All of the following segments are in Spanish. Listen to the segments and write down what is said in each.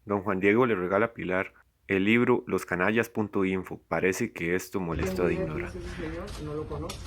Don Juan Diego le regala a Pilar el libro loscanallas.info. Parece que esto ¿Quién molesta a diría quién Dinora. es ese señor? No lo conozco.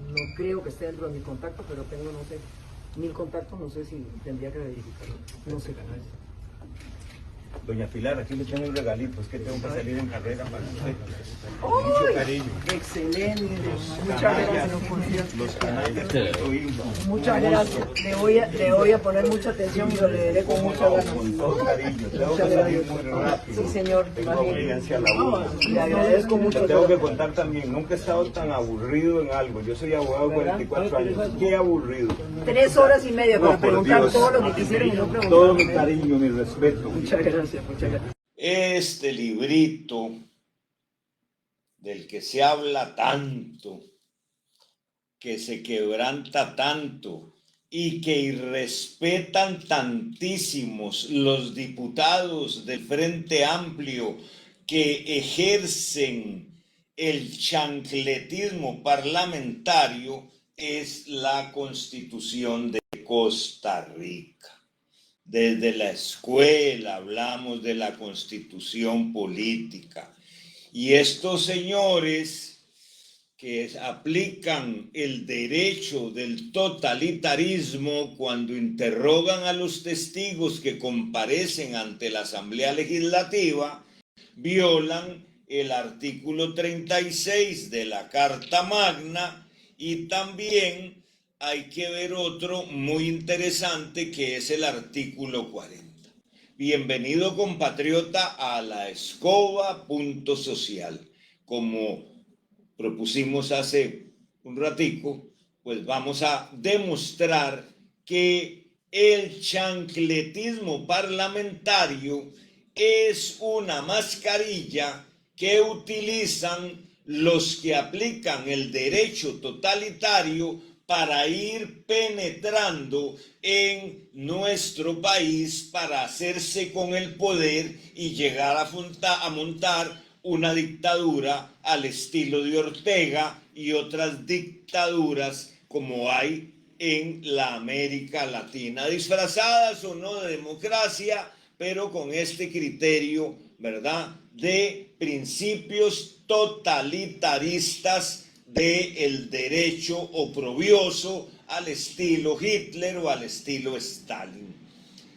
No creo que esté dentro de mi contacto, pero tengo, no sé, 1000 contactos. No sé si tendría que verificarlo. No sé. Doña Pilar, aquí le tengo un regalito, es que tengo que salir en carrera para usted. Con ¡Uy! mucho cariño. Excelente. Muchas Canallas, gracias, por Dios. los canallas.info. Muchas gracias. Le voy a poner mucha atención y lo leeré con mucha ganas. Con todo cariño, tengo que Muchas salir gracias. muy rápido. Sí, señor. Tengo Imagínate. audiencia a la una. Le agradezco mucho. Le tengo que contar también, nunca he estado tan aburrido en algo. Yo soy abogado de 44 años. Qué aburrido. 3 horas y media para No, por preguntar Dios. todo lo que quisieron y no preguntaron. Todo mi cariño, mi respeto. Muchas gracias, muchas gracias. Este librito del que se habla tanto, que se quebranta tanto y que irrespetan tantísimos los diputados del Frente Amplio que ejercen el chancletismo parlamentario, es la Constitución de Costa Rica. Desde la escuela hablamos de la constitución política. Y estos señores que aplican el derecho del totalitarismo cuando interrogan a los testigos que comparecen ante la Asamblea Legislativa, violan el artículo 36 de la Carta Magna y también hay que ver otro muy interesante que es el artículo 40. Bienvenido compatriota a la escoba punto social. Como propusimos hace un ratico, pues vamos a demostrar que el chancletismo parlamentario es una mascarilla que utilizan los que aplican el derecho totalitario para ir penetrando en nuestro país para hacerse con el poder y llegar a montar una dictadura al estilo de Ortega y otras dictaduras como hay en la América Latina, disfrazadas o no de democracia, pero con este criterio, ¿verdad?, de principios totalitaristas del derecho oprobioso al estilo Hitler o al estilo Stalin.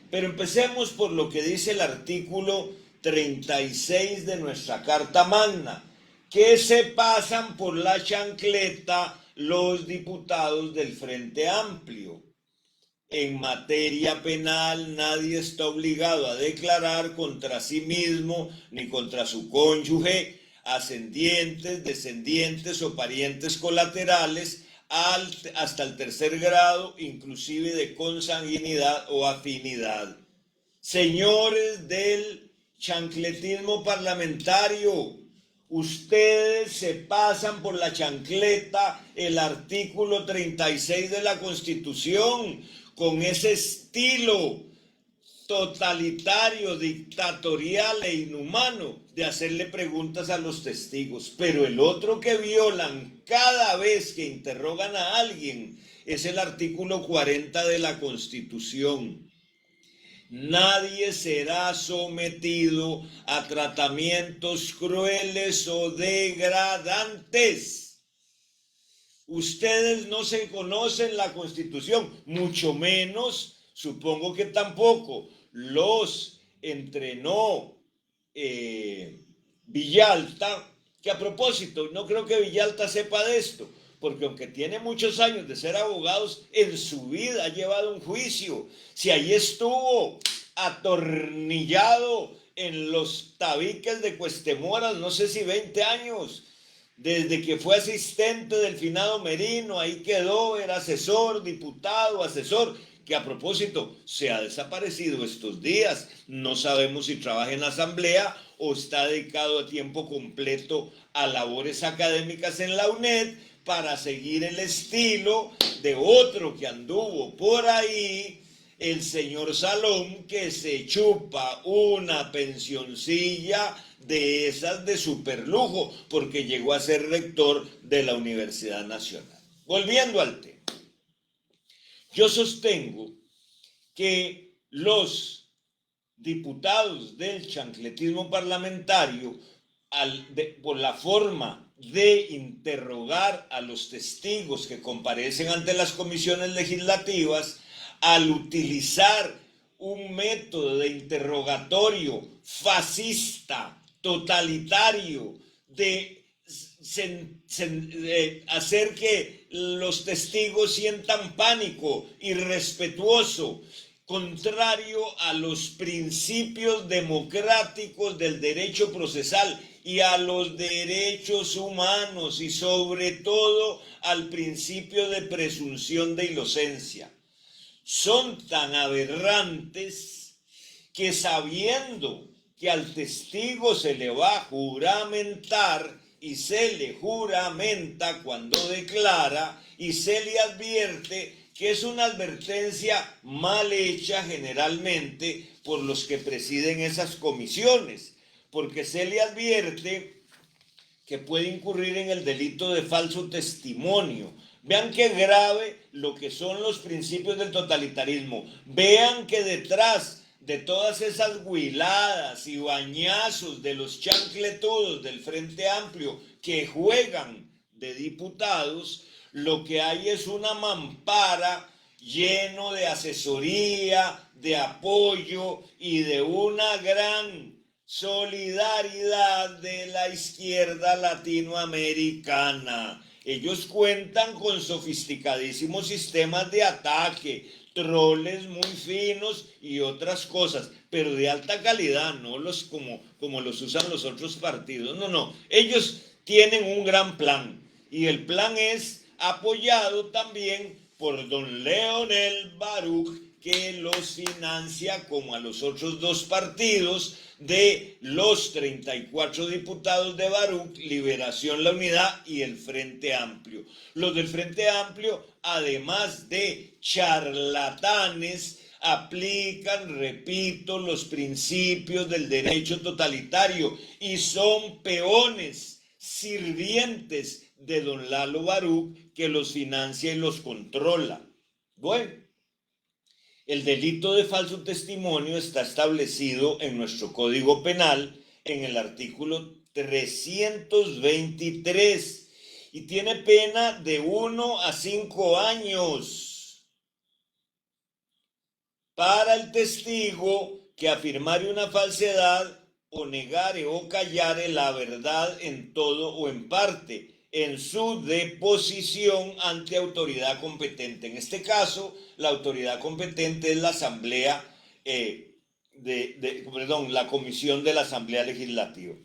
Pero empecemos por lo que dice el artículo 36 de nuestra Carta Magna, que se pasan por la chancleta los diputados del Frente Amplio. En materia penal, nadie está obligado a declarar contra sí mismo ni contra su cónyuge, ascendientes, descendientes o parientes colaterales hasta el tercer grado, inclusive de consanguinidad o afinidad. Señores del chancletismo parlamentario, ustedes se pasan por la chancleta el artículo 36 de la Constitución con ese estilo totalitario, dictatorial e inhumano de hacerle preguntas a los testigos. Pero el otro que violan cada vez que interrogan a alguien es el artículo 40 de la Constitución. Nadie será sometido a tratamientos crueles o degradantes. Ustedes no se conocen la Constitución, mucho menos, supongo que tampoco, los entrenó Villalta, que a propósito, no creo que Villalta sepa de esto, porque aunque tiene muchos años de ser abogados, en su vida ha llevado un juicio. Si ahí estuvo atornillado en los tabiques de Cuestemoras, no sé si 20 años, desde que fue asistente del finado Merino, ahí quedó, era asesor, diputado, asesor, que a propósito se ha desaparecido estos días. No sabemos si trabaja en la asamblea o está dedicado a tiempo completo a labores académicas en la UNED para seguir el estilo de otro que anduvo por ahí, el señor Salom, que se chupa una pensioncilla de esas de superlujo porque llegó a ser rector de la Universidad Nacional. Volviendo al tema, yo sostengo que los diputados del chancletismo parlamentario, por la forma de interrogar a los testigos que comparecen ante las comisiones legislativas, al utilizar un método de interrogatorio fascista, totalitario, de hacer que los testigos sientan pánico, irrespetuoso, contrario a los principios democráticos del derecho procesal y a los derechos humanos y sobre todo al principio de presunción de inocencia. Son tan aberrantes que, sabiendo que al testigo se le va a juramentar y se le juramenta cuando declara y se le advierte, que es una advertencia mal hecha generalmente por los que presiden esas comisiones, porque se le advierte que puede incurrir en el delito de falso testimonio. Vean qué grave lo que son los principios del totalitarismo. Vean que detrás de todas esas huiladas y bañazos de los chancletudos del Frente Amplio que juegan de diputados, lo que hay es una mampara lleno de asesoría, de apoyo y de una gran solidaridad de la izquierda latinoamericana. Ellos cuentan con sofisticadísimos sistemas de ataque, troles muy finos y otras cosas, pero de alta calidad, no los como los usan los otros partidos. No, ellos tienen un gran plan y el plan es apoyado también por don Leonel Baruch, que los financia como a los otros dos partidos de los 34 diputados de Baruch, Liberación, la Unidad y el Frente Amplio. Los del Frente Amplio, además de charlatanes, aplican, repito, los principios del derecho totalitario y son peones, sirvientes de don Lalo Baruch, que los financia y los controla. Bueno, el delito de falso testimonio está establecido en nuestro Código Penal en el artículo 323 y tiene pena de 1 a 5 años para el testigo que afirmare una falsedad o negare o callare la verdad en todo o en parte en su deposición ante autoridad competente. En este caso, la autoridad competente es la Asamblea, la Comisión de la Asamblea Legislativa.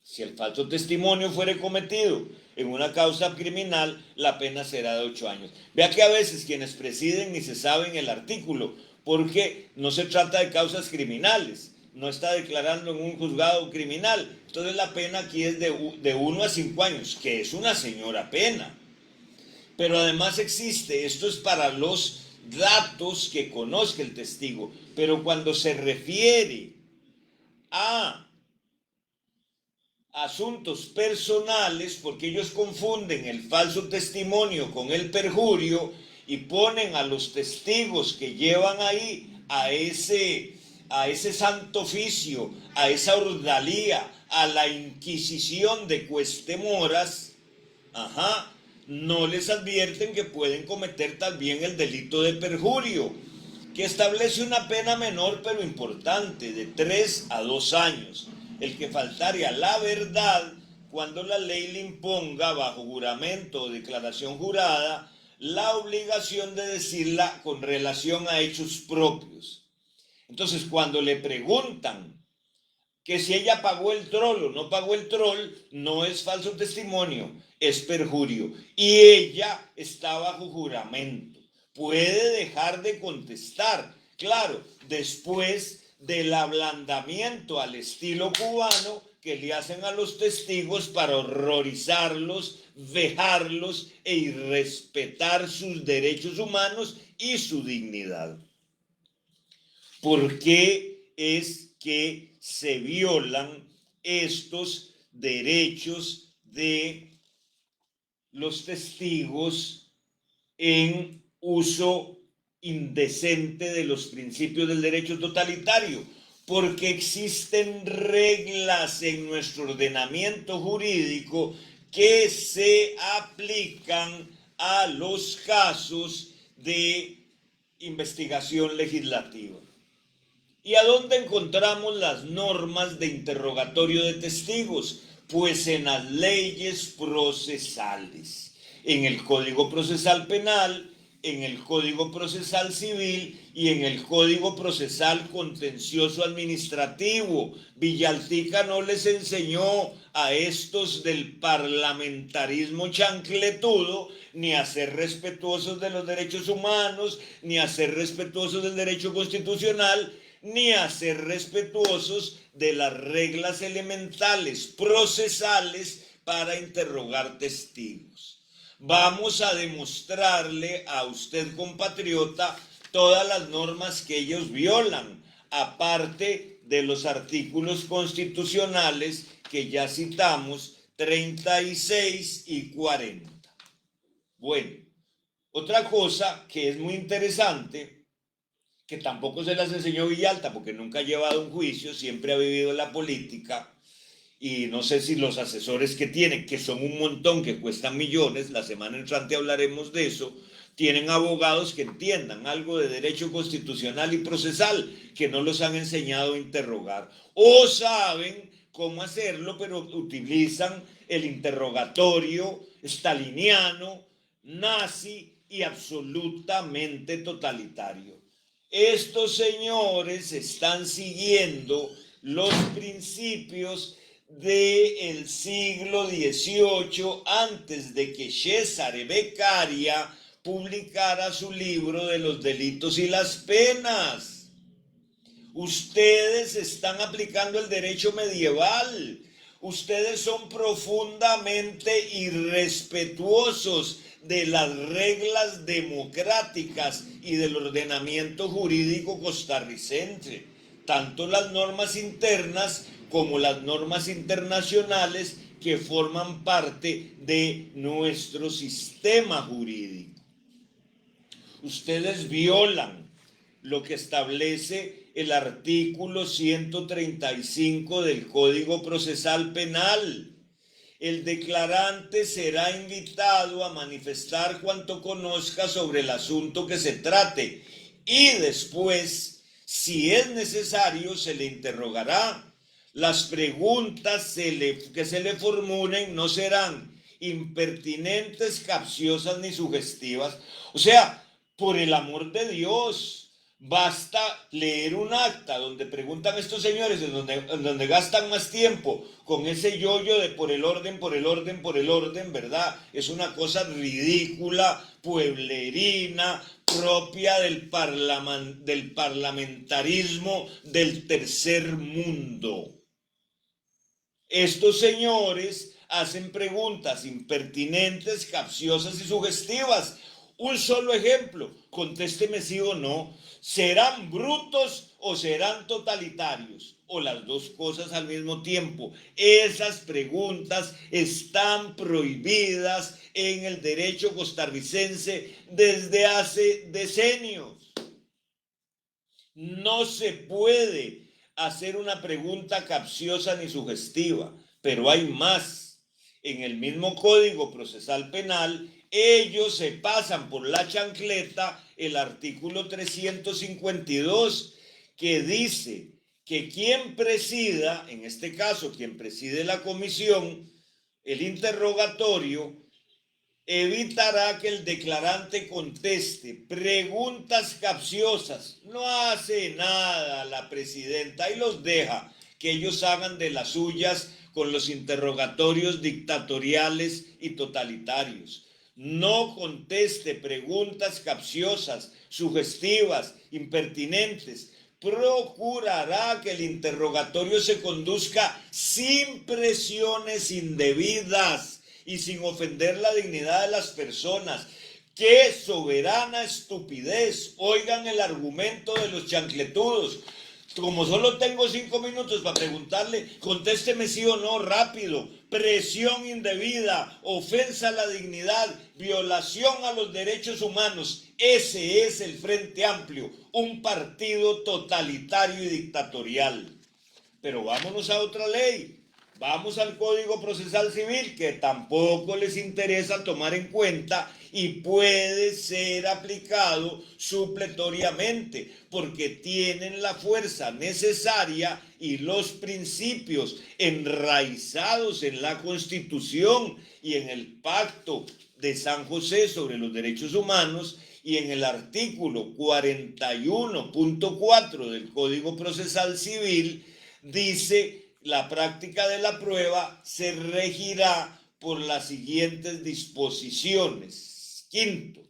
Si el falso testimonio fuere cometido en una causa criminal, la pena será de 8 años. Vea que a veces quienes presiden ni se saben el artículo, porque no se trata de causas criminales, no está declarando en un juzgado criminal. Entonces la pena aquí es de 1 a 5 años, que es una señora pena. Pero además existe, esto es para los datos que conozca el testigo, pero cuando se refiere a asuntos personales, porque ellos confunden el falso testimonio con el perjurio y ponen a los testigos que llevan ahí a ese santo oficio, a esa ordalía, a la inquisición de cuestemoras, no les advierten que pueden cometer también el delito de perjurio, que establece una pena menor pero importante, de 3 a 2 años. El que faltare a la verdad cuando la ley le imponga bajo juramento o declaración jurada la obligación de decirla con relación a hechos propios. Entonces, cuando le preguntan que si ella pagó el troll o no pagó el troll, no es falso testimonio, es perjurio. Y ella está bajo juramento. Puede dejar de contestar, claro, después del ablandamiento al estilo cubano que le hacen a los testigos para horrorizarlos, vejarlos e irrespetar sus derechos humanos y su dignidad. ¿Por qué es que se violan estos derechos de los testigos en uso indecente de los principios del derecho totalitario? porque existen reglas en nuestro ordenamiento jurídico que se aplican a los casos de investigación legislativa. ¿Y a dónde encontramos las normas de interrogatorio de testigos? Pues en las leyes procesales, en el Código Procesal Penal, en el Código Procesal Civil y en el Código Procesal Contencioso Administrativo. Villaltica no les enseñó a estos del parlamentarismo chancletudo ni a ser respetuosos de los derechos humanos, ni a ser respetuosos del derecho constitucional, ni a ser respetuosos de las reglas elementales procesales para interrogar testigos. Vamos a demostrarle a usted, compatriota, todas las normas que ellos violan, aparte de los artículos constitucionales que ya citamos, 36 y 40. Bueno, otra cosa que es muy interesante, que tampoco se las enseñó Villalta porque nunca ha llevado un juicio, siempre ha vivido en la política, y no sé si los asesores que tienen, que son un montón, que cuestan millones, la semana entrante hablaremos de eso, tienen abogados que entiendan algo de derecho constitucional y procesal, que no los han enseñado a interrogar, o saben cómo hacerlo, pero utilizan el interrogatorio staliniano, nazi y absolutamente totalitario. Estos señores están siguiendo los principios del siglo XVIII antes de que Cesare Beccaria publicara su libro de los delitos y las penas. Ustedes están aplicando el derecho medieval. Ustedes son profundamente irrespetuosos de las reglas democráticas y del ordenamiento jurídico costarricense, tanto las normas internas como las normas internacionales que forman parte de nuestro sistema jurídico. Ustedes violan lo que establece el artículo 135 del Código Procesal Penal. El declarante será invitado a manifestar cuanto conozca sobre el asunto que se trate y después, si es necesario, se le interrogará. Las preguntas que se le formulen no serán impertinentes, capciosas ni sugestivas. O sea, por el amor de Dios, basta leer un acta donde preguntan estos señores, en donde gastan más tiempo con ese yoyo de por el orden, ¿verdad? Es una cosa ridícula, pueblerina, propia del parlamentarismo del tercer mundo. Estos señores hacen preguntas impertinentes, capciosas y sugestivas. Un solo ejemplo, contésteme sí o no. ¿Serán brutos o serán totalitarios? O las dos cosas al mismo tiempo. Esas preguntas están prohibidas en el derecho costarricense desde hace decenios. No se puede hacer una pregunta capciosa ni sugestiva, pero hay más. En el mismo Código Procesal Penal, ellos se pasan por la chancleta el artículo 352, que dice que quien presida, en este caso quien preside la comisión, el interrogatorio, evitará que el declarante conteste preguntas capciosas. No hace nada la presidenta y los deja que ellos hagan de las suyas con los interrogatorios dictatoriales y totalitarios. No conteste preguntas capciosas, sugestivas, impertinentes. Procurará que el interrogatorio se conduzca sin presiones indebidas y sin ofender la dignidad de las personas. ¡Qué soberana estupidez! Oigan el argumento de los chancletudos. Como solo tengo 5 minutos para preguntarle, contésteme sí o no rápido. Presión indebida, ofensa a la dignidad, violación a los derechos humanos. Ese es el Frente Amplio, un partido totalitario y dictatorial. Pero vámonos a otra ley. Vamos al Código Procesal Civil, que tampoco les interesa tomar en cuenta y puede ser aplicado supletoriamente, porque tienen la fuerza necesaria y los principios enraizados en la Constitución y en el Pacto de San José sobre los derechos humanos y en el artículo 41.4 del Código Procesal Civil dice: la práctica de la prueba se regirá por las siguientes disposiciones. Quinto,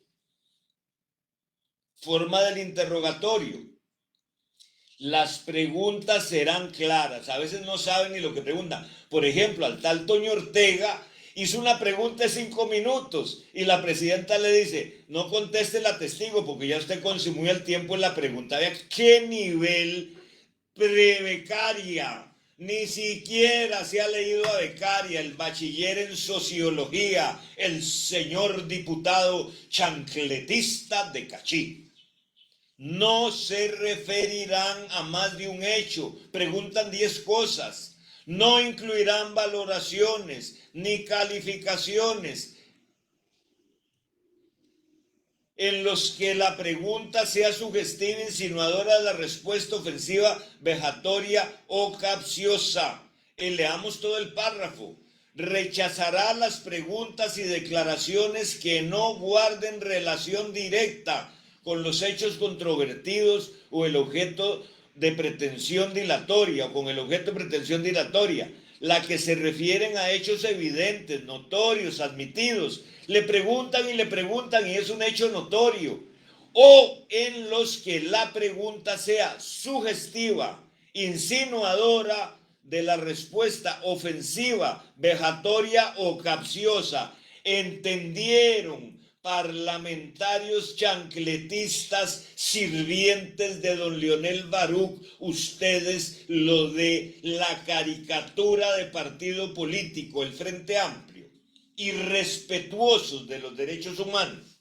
forma del interrogatorio. Las preguntas serán claras. A veces no saben ni lo que preguntan. Por ejemplo, al tal Toño Ortega hizo una pregunta de 5 minutos y la presidenta le dice: no conteste la testigo porque ya usted consumió el tiempo en la pregunta. Vea qué nivel prebecaria. Ni siquiera se ha leído a becaria, el bachiller en sociología, el señor diputado chancletista de Cachí. No se referirán a más de un hecho, preguntan 10 cosas. No incluirán valoraciones ni calificaciones en los que la pregunta sea sugestiva, insinuadora, la respuesta ofensiva, vejatoria o capciosa. Leamos todo el párrafo. Rechazará las preguntas y declaraciones que no guarden relación directa con los hechos controvertidos o el objeto de pretensión dilatoria o con el objeto de pretensión dilatoria, la que se refieren a hechos evidentes, notorios, admitidos. Le preguntan y es un hecho notorio. O en los que la pregunta sea sugestiva, insinuadora de la respuesta, ofensiva, vejatoria o capciosa. ¿Entendieron, parlamentarios chancletistas, sirvientes de don Leonel Baruch, ustedes lo de la caricatura de partido político, el Frente Amplio, irrespetuosos de los derechos humanos?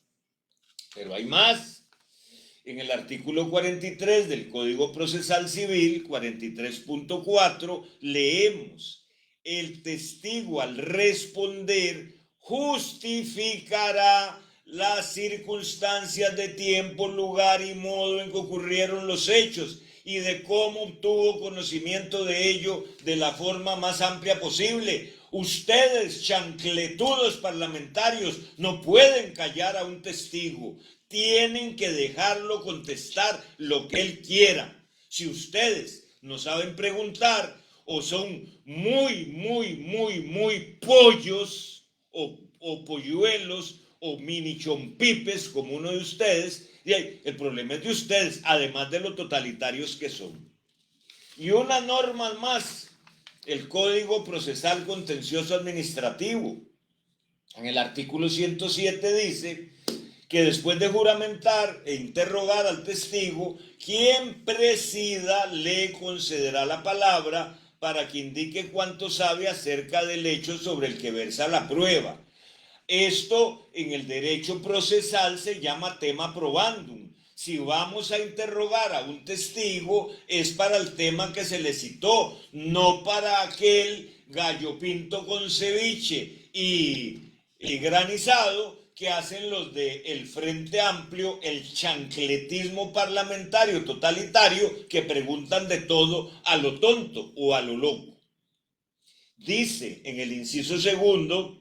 Pero hay más. En el artículo 43 del Código Procesal Civil, 43.4, leemos: el testigo al responder justificará las circunstancias de tiempo, lugar y modo en que ocurrieron los hechos y de cómo obtuvo conocimiento de ello de la forma más amplia posible. Ustedes, chancletudos parlamentarios, no pueden callar a un testigo. Tienen que dejarlo contestar lo que él quiera. Si ustedes no saben preguntar o son muy pollos o polluelos o mini chompipes como uno de ustedes, y el problema es de ustedes, además de lo totalitarios que son. Y una norma más, el Código Procesal Contencioso Administrativo. En el artículo 107 dice que después de juramentar e interrogar al testigo, quien presida le concederá la palabra para que indique cuánto sabe acerca del hecho sobre el que versa la prueba. Esto en el derecho procesal se llama tema probandum. Si vamos a interrogar a un testigo es para el tema que se le citó, no para aquel gallo pinto con ceviche y granizado que hacen los del Frente Amplio, el chancletismo parlamentario totalitario, que preguntan de todo a lo tonto o a lo loco. Dice en el inciso segundo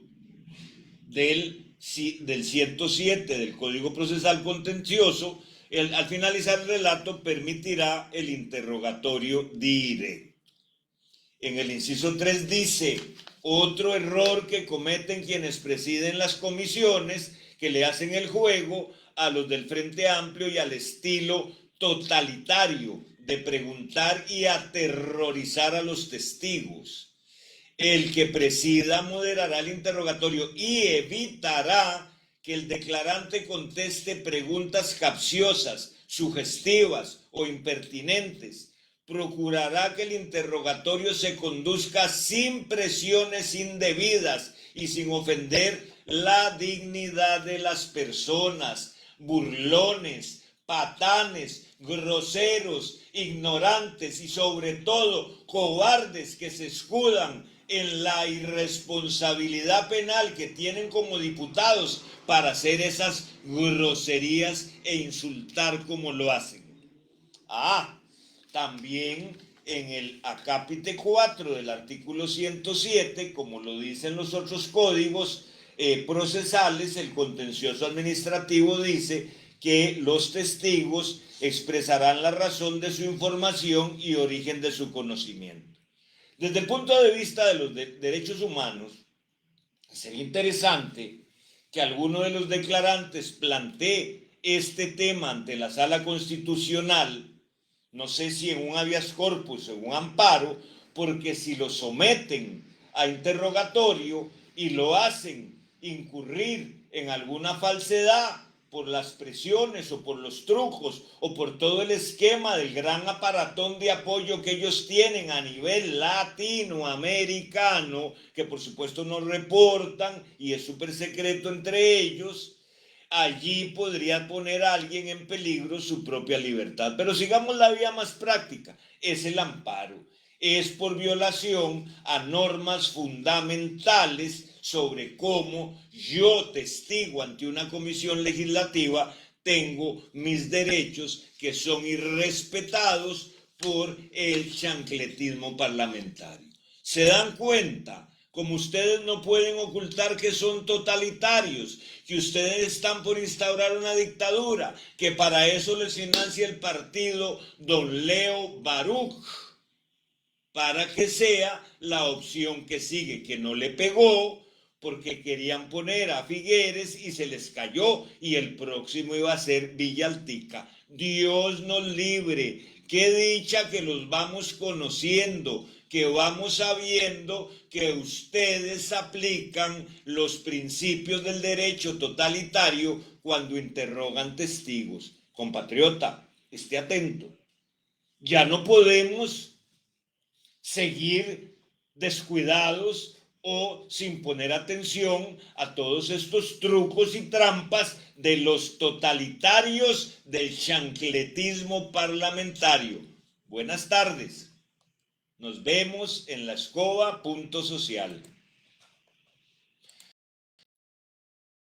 del 107 del Código Procesal Contencioso, al finalizar el relato permitirá el interrogatorio directo. En el inciso 3 dice: otro error que cometen quienes presiden las comisiones, que le hacen el juego a los del Frente Amplio y al estilo totalitario de preguntar y aterrorizar a los testigos. El que presida moderará el interrogatorio y evitará que el declarante conteste preguntas capciosas, sugestivas o impertinentes, procurará que el interrogatorio se conduzca sin presiones indebidas y sin ofender la dignidad de las personas. Burlones, patanes, groseros, ignorantes y sobre todo cobardes que se escudan en la irresponsabilidad penal que tienen como diputados para hacer esas groserías e insultar como lo hacen. También en el acápite 4 del artículo 107, como lo dicen los otros códigos procesales, el contencioso administrativo dice que los testigos expresarán la razón de su información y origen de su conocimiento. Desde el punto de vista de los derechos humanos, sería interesante que alguno de los declarantes plantee este tema ante la Sala Constitucional, no sé si en un habeas corpus o en un amparo, porque si lo someten a interrogatorio y lo hacen incurrir en alguna falsedad por las presiones o por los trucos o por todo el esquema del gran aparatón de apoyo que ellos tienen a nivel latinoamericano, que por supuesto no reportan y es súper secreto entre ellos, allí podría poner a alguien en peligro su propia libertad. Pero sigamos la vía más práctica, es el amparo. Es por violación a normas fundamentales sobre cómo yo, testigo ante una comisión legislativa, tengo mis derechos que son irrespetados por el chancletismo parlamentario. ¿Se dan cuenta? Como ustedes no pueden ocultar que son totalitarios, que ustedes están por instaurar una dictadura, que para eso les financia el partido Don Leo Baruch, para que sea la opción que sigue, que no le pegó, porque querían poner a Figueres y se les cayó, y el próximo iba a ser Villaltica. Dios nos libre, qué dicha que los vamos conociendo, que vamos sabiendo que ustedes aplican los principios del derecho totalitario cuando interrogan testigos. Compatriota, esté atento. Ya no podemos seguir descuidados o sin poner atención a todos estos trucos y trampas de los totalitarios del chancletismo parlamentario. Buenas tardes. Nos vemos en la escoba.social.